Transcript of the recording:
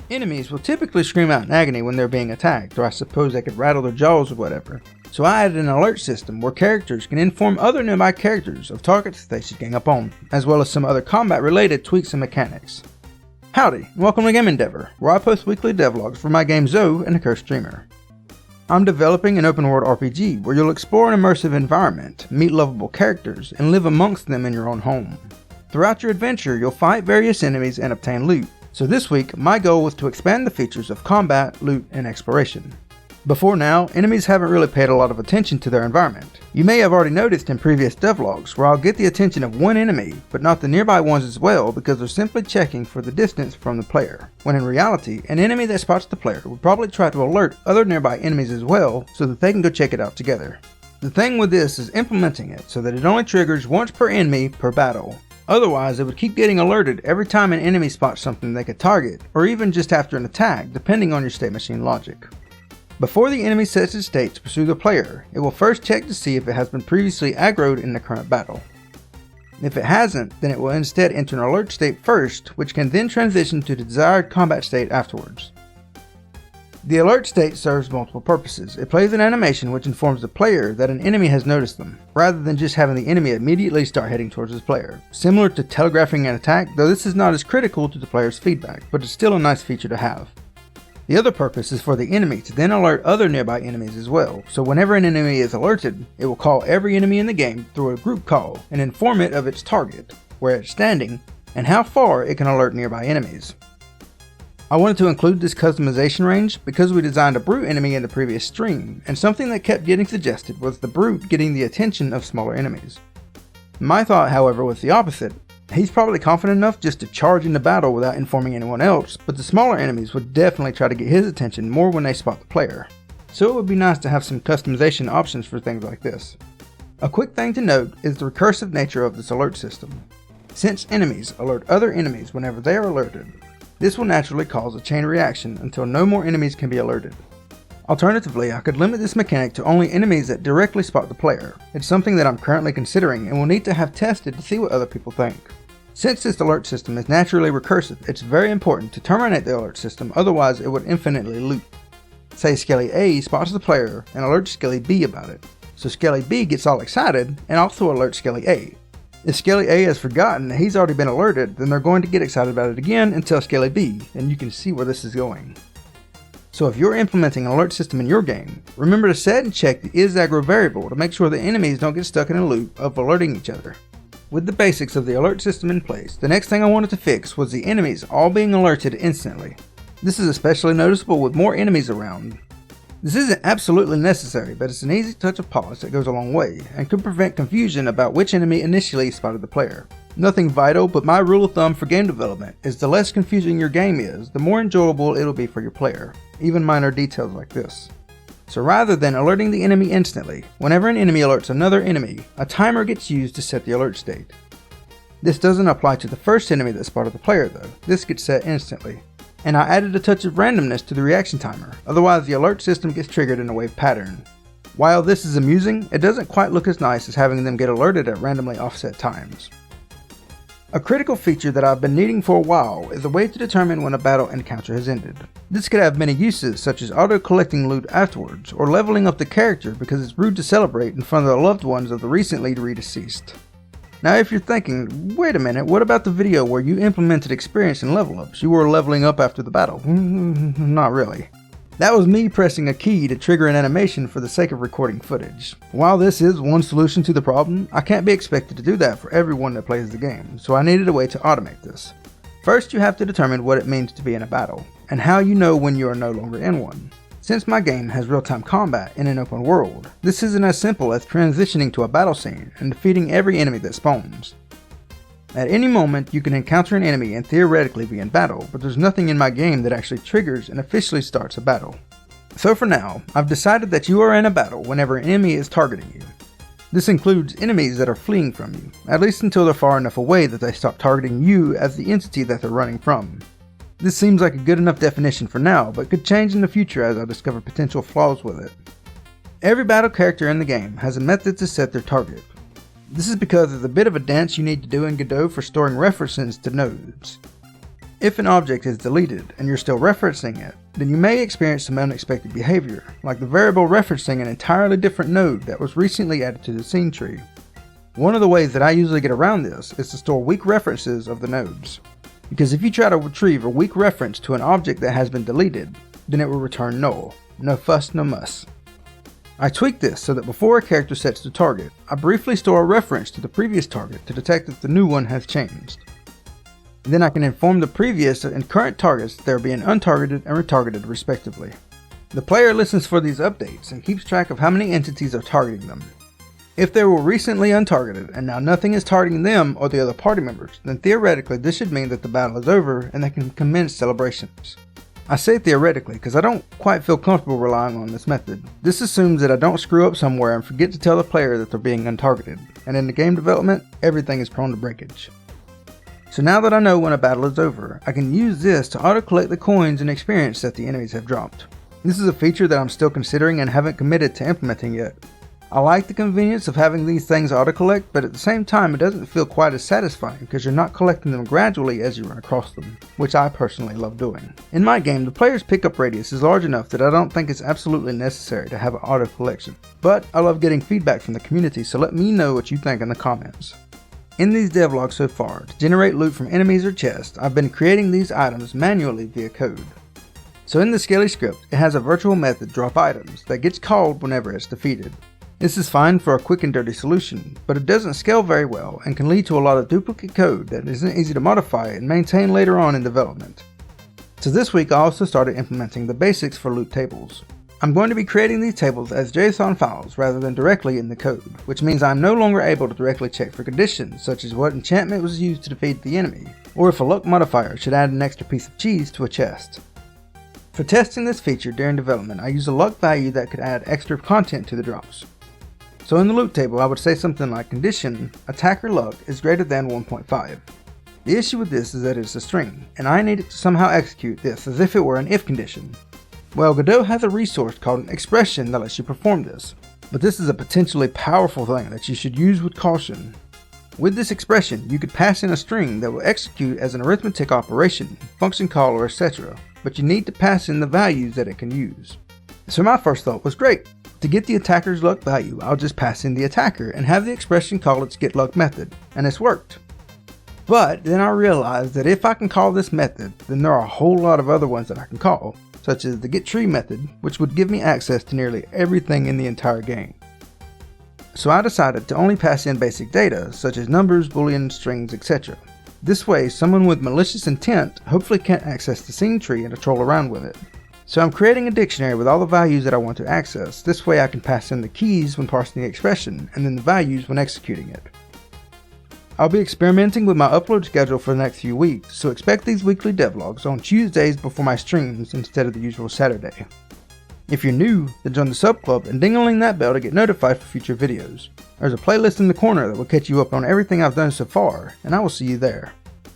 Enemies will typically scream out in agony when they're being attacked, or I suppose they could rattle their jaws or whatever. So I added an alert system where characters can inform other nearby characters of targets they should gang up on, as well as some other combat related tweaks and mechanics. Howdy, and welcome to Game Endeavor, where I post weekly devlogs for my game Zoe and a cursed streamer. I'm developing an open world RPG where you'll explore an immersive environment, meet lovable characters, and live amongst them in your own home. Throughout your adventure, you'll fight various enemies and obtain loot. So this week, my goal was to expand the features of combat, loot, and exploration. Before now, enemies haven't really paid a lot of attention to their environment. You may have already noticed in previous devlogs where I'll get the attention of one enemy, but not the nearby ones as well because they're simply checking for the distance from the player. When in reality, an enemy that spots the player would probably try to alert other nearby enemies as well so that they can go check it out together. The thing with this is implementing it so that it only triggers once per enemy per battle. Otherwise, it would keep getting alerted every time an enemy spots something they could target, or even just after an attack, depending on your state machine logic. Before the enemy sets its state to pursue the player, it will first check to see if it has been previously aggroed in the current battle. If it hasn't, then it will instead enter an alert state first, which can then transition to the desired combat state afterwards. The alert state serves multiple purposes. It plays an animation which informs the player that an enemy has noticed them, rather than just having the enemy immediately start heading towards his player. Similar to telegraphing an attack, though this is not as critical to the player's feedback, but it's still a nice feature to have. The other purpose is for the enemy to then alert other nearby enemies as well, so whenever an enemy is alerted, it will call every enemy in the game through a group call and inform it of its target, where it's standing, and how far it can alert nearby enemies. I wanted to include this customization range because we designed a brute enemy in the previous stream, and something that kept getting suggested was the brute getting the attention of smaller enemies. My thought, however, was the opposite. He's probably confident enough just to charge into battle without informing anyone else, but the smaller enemies would definitely try to get his attention more when they spot the player. So it would be nice to have some customization options for things like this. A quick thing to note is the recursive nature of this alert system. Since enemies alert other enemies whenever they are alerted, this will naturally cause a chain reaction until no more enemies can be alerted. Alternatively, I could limit this mechanic to only enemies that directly spot the player. It's something that I'm currently considering and will need to have tested to see what other people think. Since this alert system is naturally recursive, it's very important to terminate the alert system, otherwise it would infinitely loop. Say Skelly A spots the player and alerts Skelly B about it, so Skelly B gets all excited and also alerts Skelly A. If Skelly A has forgotten that he's already been alerted, then they're going to get excited about it again and tell Skelly B, and you can see where this is going. So if you're implementing an alert system in your game, remember to set and check the isAggro variable to make sure the enemies don't get stuck in a loop of alerting each other. With the basics of the alert system in place, the next thing I wanted to fix was the enemies all being alerted instantly. This is especially noticeable with more enemies around. This isn't absolutely necessary, but it's an easy touch of polish that goes a long way, and could prevent confusion about which enemy initially spotted the player. Nothing vital, but my rule of thumb for game development is the less confusing your game is, the more enjoyable it'll be for your player, even minor details like this. So rather than alerting the enemy instantly, whenever an enemy alerts another enemy, a timer gets used to set the alert state. This doesn't apply to the first enemy that spotted the player though, this gets set instantly. And I added a touch of randomness to the reaction timer, otherwise the alert system gets triggered in a wave pattern. While this is amusing, it doesn't quite look as nice as having them get alerted at randomly offset times. A critical feature that I've been needing for a while is a way to determine when a battle encounter has ended. This could have many uses such as auto-collecting loot afterwards, or leveling up the character because it's rude to celebrate in front of the loved ones of the recently deceased. Now if you're thinking, wait a minute, what about the video where you implemented experience and level ups? You were leveling up after the battle. Not really. That was me pressing a key to trigger an animation for the sake of recording footage. While this is one solution to the problem, I can't be expected to do that for everyone that plays the game, so I needed a way to automate this. First you have to determine what it means to be in a battle, and how you know when you are no longer in one. Since my game has real-time combat in an open world, this isn't as simple as transitioning to a battle scene and defeating every enemy that spawns. At any moment, you can encounter an enemy and theoretically be in battle, but there's nothing in my game that actually triggers and officially starts a battle. So for now, I've decided that you are in a battle whenever an enemy is targeting you. This includes enemies that are fleeing from you, at least until they're far enough away that they stop targeting you as the entity that they're running from. This seems like a good enough definition for now, but could change in the future as I discover potential flaws with it. Every battle character in the game has a method to set their target. This is because there's a bit of a dance you need to do in Godot for storing references to nodes. If an object is deleted and you're still referencing it, then you may experience some unexpected behavior, like the variable referencing an entirely different node that was recently added to the scene tree. One of the ways that I usually get around this is to store weak references of the nodes. Because if you try to retrieve a weak reference to an object that has been deleted, then it will return null. No fuss, no muss. I tweak this so that before a character sets the target, I briefly store a reference to the previous target to detect if the new one has changed. Then I can inform the previous and current targets that they are being untargeted and retargeted respectively. The player listens for these updates and keeps track of how many entities are targeting them. If they were recently untargeted and now nothing is targeting them or the other party members, then theoretically this should mean that the battle is over and they can commence celebrations. I say theoretically because I don't quite feel comfortable relying on this method. This assumes that I don't screw up somewhere and forget to tell the player that they're being untargeted, and in the game development, everything is prone to breakage. So now that I know when a battle is over, I can use this to auto-collect the coins and experience that the enemies have dropped. This is a feature that I'm still considering and haven't committed to implementing yet. I like the convenience of having these things auto-collect, but at the same time it doesn't feel quite as satisfying because you're not collecting them gradually as you run across them, which I personally love doing. In my game, the player's pickup radius is large enough that I don't think it's absolutely necessary to have an auto-collection, but I love getting feedback from the community, so let me know what you think in the comments. In these devlogs so far, to generate loot from enemies or chests, I've been creating these items manually via code. So in the Skelly script, it has a virtual method drop items that gets called whenever it's defeated. This is fine for a quick and dirty solution, but it doesn't scale very well and can lead to a lot of duplicate code that isn't easy to modify and maintain later on in development. So this week I also started implementing the basics for loot tables. I'm going to be creating these tables as JSON files rather than directly in the code, which means I'm no longer able to directly check for conditions such as what enchantment was used to defeat the enemy, or if a luck modifier should add an extra piece of cheese to a chest. For testing this feature during development, I use a luck value that could add extra content to the drops. So in the loot table, I would say something like condition attacker luck is greater than 1.5. The issue with this is that it's a string, and I need it to somehow execute this as if it were an if condition. Well, Godot has a resource called an expression that lets you perform this, but this is a potentially powerful thing that you should use with caution. With this expression, you could pass in a string that will execute as an arithmetic operation, function call, or etc., but you need to pass in the values that it can use. So my first thought was great. To get the attacker's luck value, I'll just pass in the attacker and have the expression call its getLuck method, and it's worked. But then I realized that if I can call this method, then there are a whole lot of other ones that I can call, such as the getTree method, which would give me access to nearly everything in the entire game. So I decided to only pass in basic data, such as numbers, booleans, strings, etc. This way, someone with malicious intent hopefully can't access the scene tree and to troll around with it. So I'm creating a dictionary with all the values that I want to access. This way I can pass in the keys when parsing the expression, and then the values when executing it. I'll be experimenting with my upload schedule for the next few weeks, so expect these weekly devlogs on Tuesdays before my streams instead of the usual Saturday. If you're new, then join the sub club and ding-a-ling that bell to get notified for future videos. There's a playlist in the corner that will catch you up on everything I've done so far, and I will see you there.